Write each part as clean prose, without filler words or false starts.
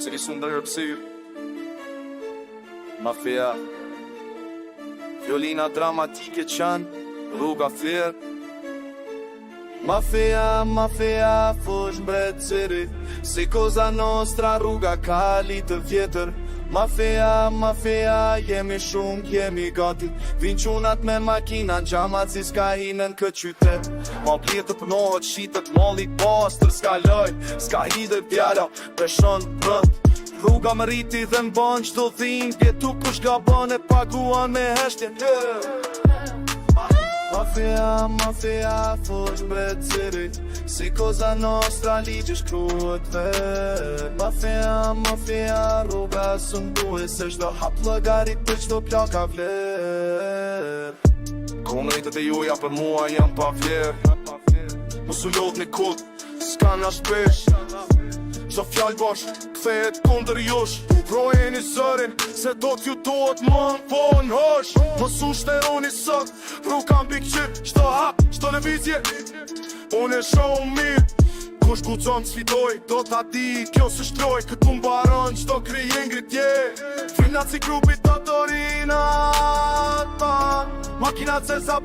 cili su ndër hapësirë. Mafia, violina dramatike qanë, rruga flerë. Mafia, fush mbretësiri, si Cosa Nostra, rruga kali të vjetër. Mafia, jemi shumë, jemi gati. Vin qunat me makina, në gjamat si s'ka hinën këtë qytet. Ma plirë të pënohet, shitët, molli pastër, s'ka loj, s'ka hidhe pjala, peshon rënd. Rruga më rriti dhe m'ban qdo dhim, pjetu kush ka ban e paguan me heshtjen. Mafia, fush mbretësiri, si Cosa Nostra, ligji shkruhet vet. Mafia, rruga së nduhe, se çdo hap llogarit për çdo plak ka vler. Konëritët e juja për mua jam pa vler. Mos u lodhni kut, s'ka na shpesh. Çdo fjallë bosh, kthehet kundër jush. Projeni zërin, se do t'ju dohet më po n'hosh. Mos u shteroni sot, rruga mbi këqyr. Çdo hap, çdo lëvizje, unë e shoh mirë. Kush guxon sfidoj, do t'a di, kjo së shtroj. Këtu mbaron çdo krije ngritje. Filnat si grupi Totorina, makina Ceza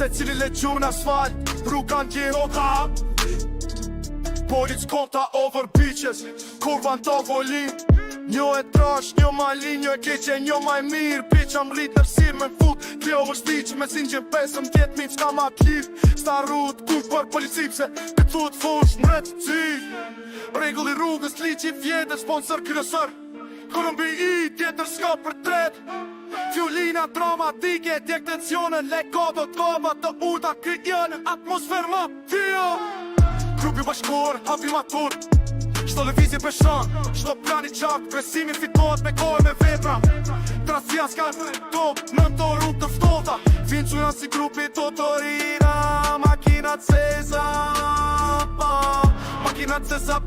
se cili le gjur në asfalt, rruga n'gjero ka. Polic konta over bitches, kurva në tavolin. Njo e trash, njo ma lin, njo e keqe, njo ma e mirë. Bitch am rrit në fësir me fut, kjo vështi që me sinjë 15 mi qka ma t'lir. Sta rrut kur për policipse, këtë thut fush mret cil. Regulli rrugës, liqi vjetër, sponsor kryesër. Kolumbi i tjetër s'ka për tret. Violina dramatike, djek tensionen, le kodo t'koba të uta kryjën atmosfer ma fio. Grupi bashkor, hapi matur, çdo lëvizje peshon, çdo plan i qartë, presimi fitohet me kohë me vepra. Trasia s'ka top, në to rrugë të ftohta. Vinë që janë si grupi Totorina, makina Ceza, makina Ceza,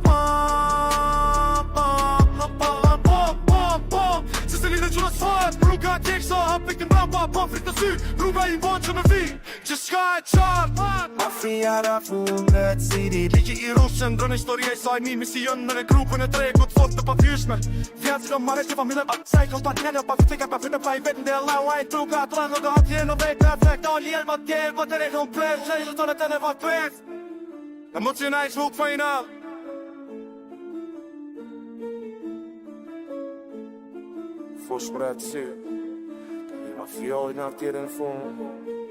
se se lidhe gjuna s'fat, rruga t'jek sa hapik të mbrapa, pa frit të sy, rruga i mban që me vi, që shka e qartë. Mafia rafun dhe ciri, ligji i rush që ndrën e historie i saj mimi si jënë në grupën e tregut fort të pafyshme. Vjanë cilë mare që familën, saj këm patnele, pa fitika pa fyne pa i vetën dhe lau ajnë truka, të rënë dhe atje në vejt në efekt, o ljelë më tjerë, për të rejtë në plef, që i zëtone të në vatë pes. Emocionaj shvuk final. Fush mbretësiri, ma fjojnë atire në fund.